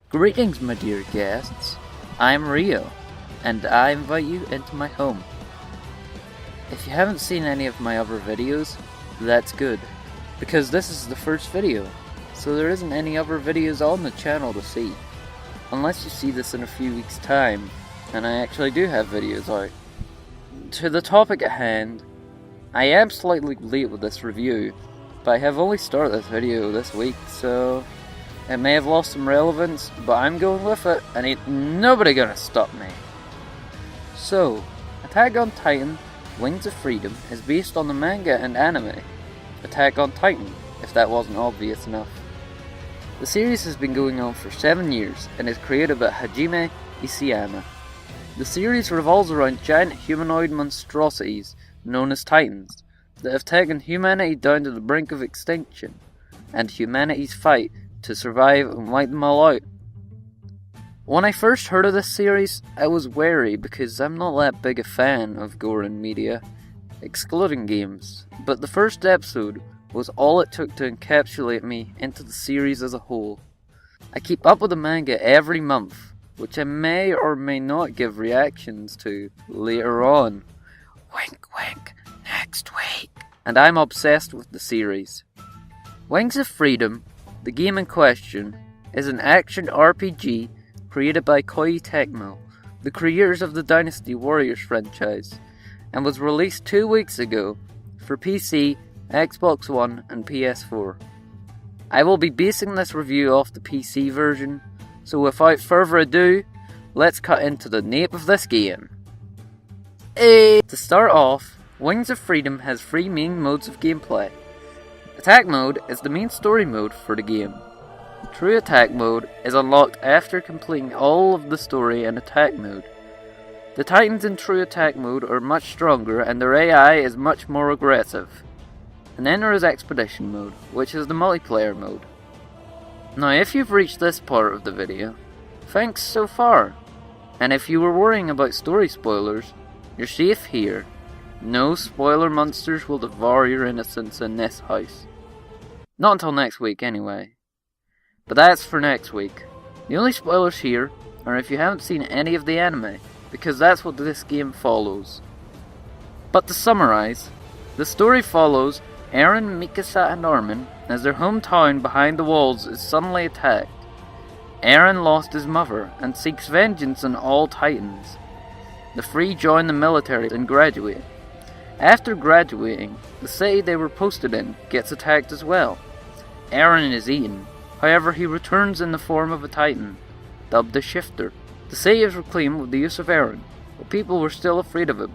Greetings, my dear guests. I'm Ryo, and I invite you into my home. If you haven't seen any of my other videos, that's good, because this is the first video, so there isn't any other videos on the channel to see. Unless you see this in a few weeks' time, and I actually do have videos out. To the topic at hand, I am slightly late with this review, but I have only started this video this week, so it may have lost some relevance, but I'm going with it, and ain't nobody gonna stop me. So, Attack on Titan, Wings of Freedom is based on the manga and anime, Attack on Titan, if that wasn't obvious enough. The series has been going on for 7 years, and is created by Hajime Isayama. The series revolves around giant humanoid monstrosities known as Titans, that have taken humanity down to the brink of extinction, and humanity's fight to survive and wipe them all out. When I first heard of this series, I was wary because I'm not that big a fan of gore in media, excluding games, but the first episode was all it took to encapsulate me into the series as a whole. I keep up with the manga every month, which I may or may not give reactions to later on. Wink wink, next week. And I'm obsessed with the series. Wings of Freedom, the game in question, is an action RPG created by Koei Tecmo, the creators of the Dynasty Warriors franchise, and was released 2 weeks ago for PC, Xbox One and PS4. I will be basing this review off the PC version, so without further ado, let's cut into the name of this game. To start off, Wings of Freedom has 3 main modes of gameplay. Attack mode is the main story mode for the game. True attack mode is unlocked after completing all of the story in attack mode. The Titans in true attack mode are much stronger and their AI is much more aggressive. And then there is expedition mode, which is the multiplayer mode. Now if you've reached this part of the video, thanks so far. And if you were worrying about story spoilers, you're safe here. No spoiler monsters will devour your innocence in this house. Not until next week anyway. But that's for next week. The only spoilers here are if you haven't seen any of the anime, because that's what this game follows. But to summarise, the story follows Eren, Mikasa and Armin as their hometown behind the walls is suddenly attacked. Eren lost his mother and seeks vengeance on all Titans. The 3 join the military and graduate. After graduating, the city they were posted in gets attacked as well. Eren is eaten, however he returns in the form of a Titan, dubbed the Shifter. The city is reclaimed with the use of Eren, but people were still afraid of him.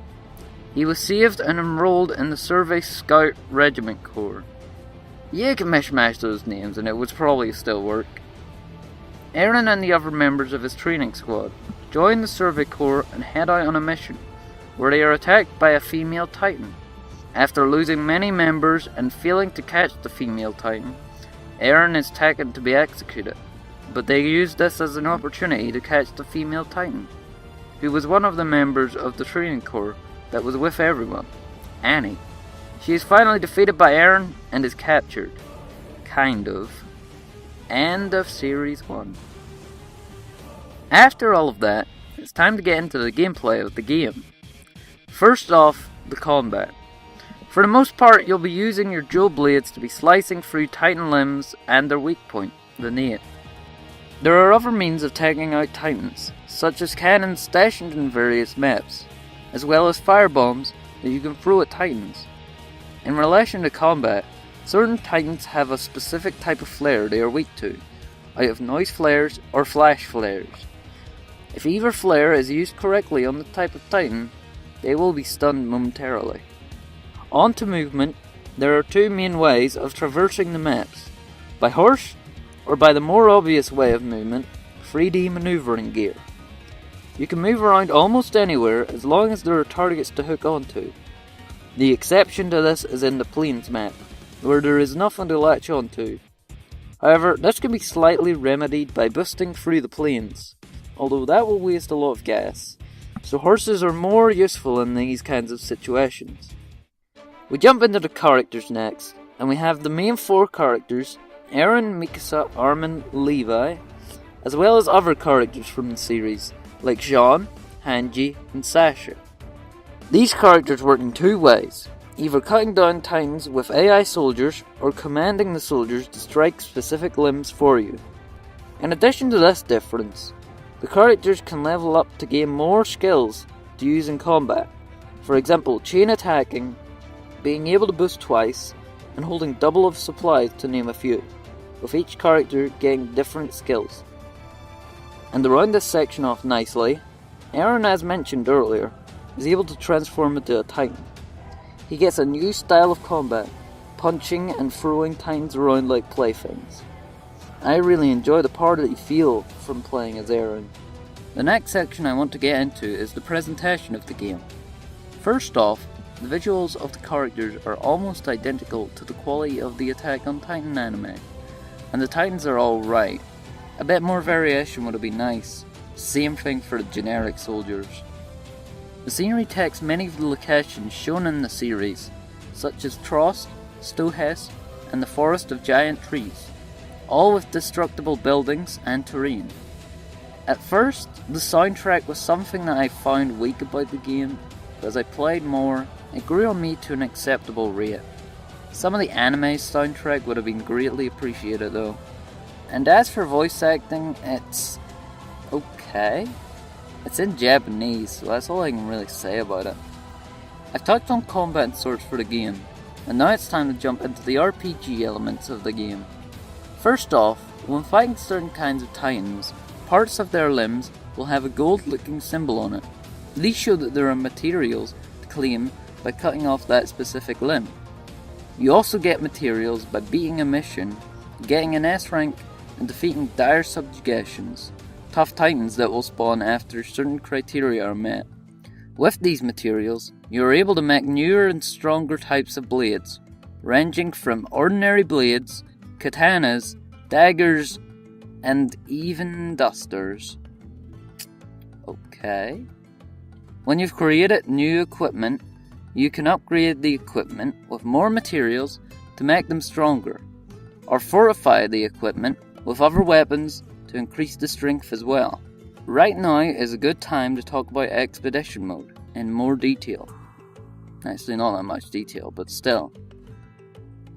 He was saved and enrolled in the Survey Scout Regiment Corps. You can mishmash those names and it would probably still work. Eren and the other members of his training squad join the Survey Corps and head out on a mission, where they are attacked by a female Titan. After losing many members and failing to catch the female Titan, Eren is taken to be executed, but they use this as an opportunity to catch the female Titan, who was one of the members of the training corps that was with everyone, Annie. She is finally defeated by Eren and is captured. Kind of. End of Series 1. After all of that, it's time to get into the gameplay of the game. First off, the combat. For the most part, you'll be using your dual blades to be slicing through Titan limbs and their weak point, the nape. There are other means of taking out Titans, such as cannons stashed in various maps, as well as firebombs that you can throw at Titans. In relation to combat, certain Titans have a specific type of flare they are weak to, out of noise flares or flash flares. If either flare is used correctly on the type of Titan, they will be stunned momentarily. On to movement, there are 2 main ways of traversing the maps, by horse or by the more obvious way of movement, 3D maneuvering gear. You can move around almost anywhere as long as there are targets to hook onto. The exception to this is in the plains map, where there is nothing to latch onto. However, this can be slightly remedied by boosting through the plains, although that will waste a lot of gas, so horses are more useful in these kinds of situations. We jump into the characters next, and we have the main 4 characters, Eren, Mikasa, Armin, Levi, as well as other characters from the series, like Jean, Hanji, and Sasha. These characters work in two ways, either cutting down Titans with AI soldiers or commanding the soldiers to strike specific limbs for you. In addition to this difference, the characters can level up to gain more skills to use in combat. For example, chain attacking, being able to boost twice, and holding double of supplies to name a few, with each character getting different skills. And to round this section off nicely, Eren, as mentioned earlier, is able to transform into a Titan. He gets a new style of combat, punching and throwing Titans around like playthings. I really enjoy the party feel from playing as Eren. The next section I want to get into is the presentation of the game. First off, the visuals of the characters are almost identical to the quality of the Attack on Titan anime, and the Titans are alright. A bit more variation would have been nice. Same thing for the generic soldiers. The scenery takes many of the locations shown in the series, such as Trost, Stohess, and the Forest of Giant Trees, all with destructible buildings and terrain. At first, the soundtrack was something that I found weak about the game, but as I played more, it grew on me to an acceptable rate. Some of the anime's soundtrack would have been greatly appreciated though. And as for voice acting, it's okay. It's in Japanese, so that's all I can really say about it. I've touched on combat and sorts for the game, and now it's time to jump into the RPG elements of the game. First off, when fighting certain kinds of Titans, parts of their limbs will have a gold looking symbol on it. These show that there are materials to claim by cutting off that specific limb. You also get materials by beating a mission, getting an S rank, and defeating dire subjugations, tough Titans that will spawn after certain criteria are met. With these materials, you are able to make newer and stronger types of blades, ranging from ordinary blades, katanas, daggers, and even dusters. Okay. When you've created new equipment, you can upgrade the equipment with more materials to make them stronger, or fortify the equipment with other weapons to increase the strength as well. Right now is a good time to talk about Expedition Mode in more detail. Actually not that much detail, but still.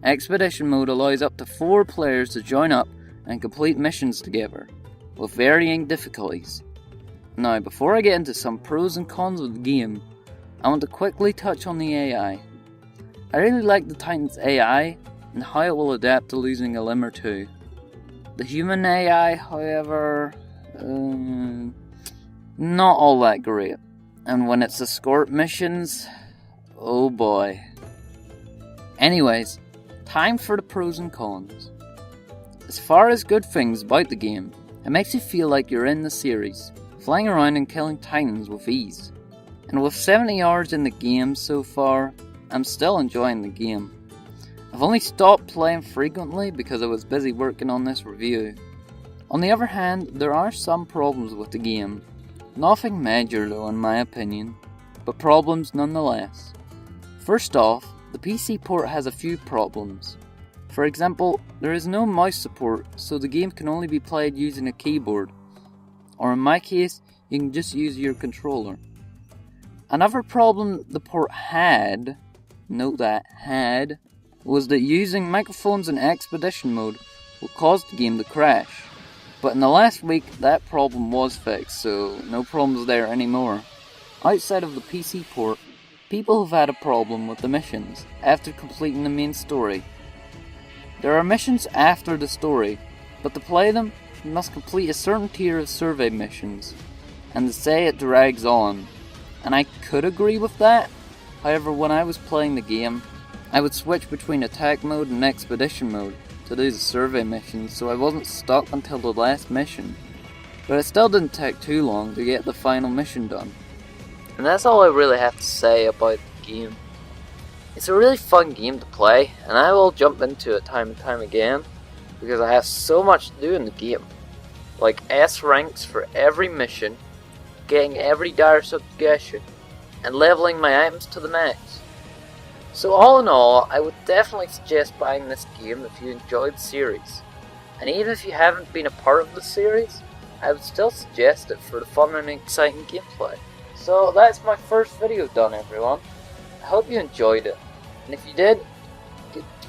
Expedition Mode allows up to 4 players to join up and complete missions together, with varying difficulties. Now, before I get into some pros and cons of the game, I want to quickly touch on the AI. I really like the Titan's AI and how it will adapt to losing a limb or two. The human AI, however, not all that great. And when it's escort missions, oh boy. Anyways, time for the pros and cons. As far as good things about the game, it makes you feel like you're in the series, flying around and killing Titans with ease. And with 70 hours in the game so far, I'm still enjoying the game. I've only stopped playing frequently because I was busy working on this review. On the other hand, there are some problems with the game. Nothing major though in my opinion, but problems nonetheless. First off, the PC port has a few problems. For example, there is no mouse support, so the game can only be played using a keyboard. Or in my case, you can just use your controller. Another problem the port had, note that, had, was that using microphones in Expedition Mode will cause the game to crash. But in the last week, that problem was fixed, so no problems there anymore. Outside of the PC port, people have had a problem with the missions after completing the main story. There are missions after the story, but to play them, you must complete a certain tier of survey missions, and to say it drags on. And I could agree with that. However, when I was playing the game, I would switch between attack mode and expedition mode to do the survey missions, so I wasn't stuck until the last mission. But it still didn't take too long to get the final mission done. And that's all I really have to say about the game. It's a really fun game to play, and I will jump into it time and time again, because I have so much to do in the game. Like S ranks for every mission, getting every dire subjugation, and leveling my items to the max. So all in all, I would definitely suggest buying this game if you enjoyed the series. And even if you haven't been a part of the series, I would still suggest it for the fun and exciting gameplay. So that's my first video done, everyone. I hope you enjoyed it, and if you did,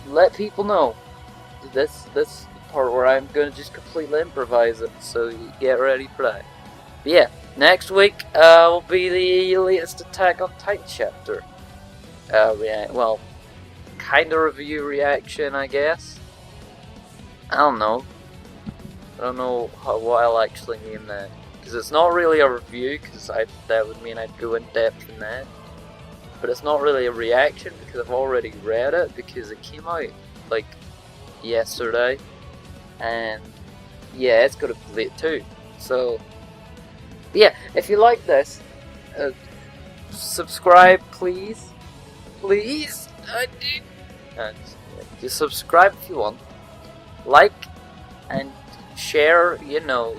let people know. This part where I'm gonna just completely improvise it, so you get ready for that. But yeah, next week will be the latest Attack on Titan chapter. Well, kind of review reaction, I guess. I don't know what I'll actually name that, because it's not really a review, because that would mean I'd go in depth in that. But it's not really a reaction because I've already read it, because it came out like yesterday, and yeah, it's got to be late too. So yeah, if you like this, subscribe, please. Just subscribe if you want, like and share. You know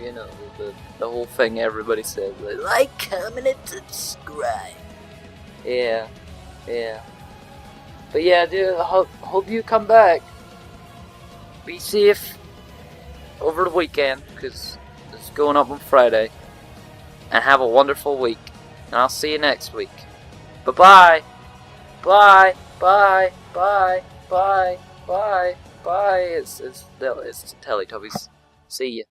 the whole thing everybody says, like, comment, and subscribe. Yeah. But yeah, dude, hope you come back. Be safe over the weekend, because it's going up on Friday. And have a wonderful week. And I'll see you next week. Bye-bye. Bye. It's the Teletubbies. See ya.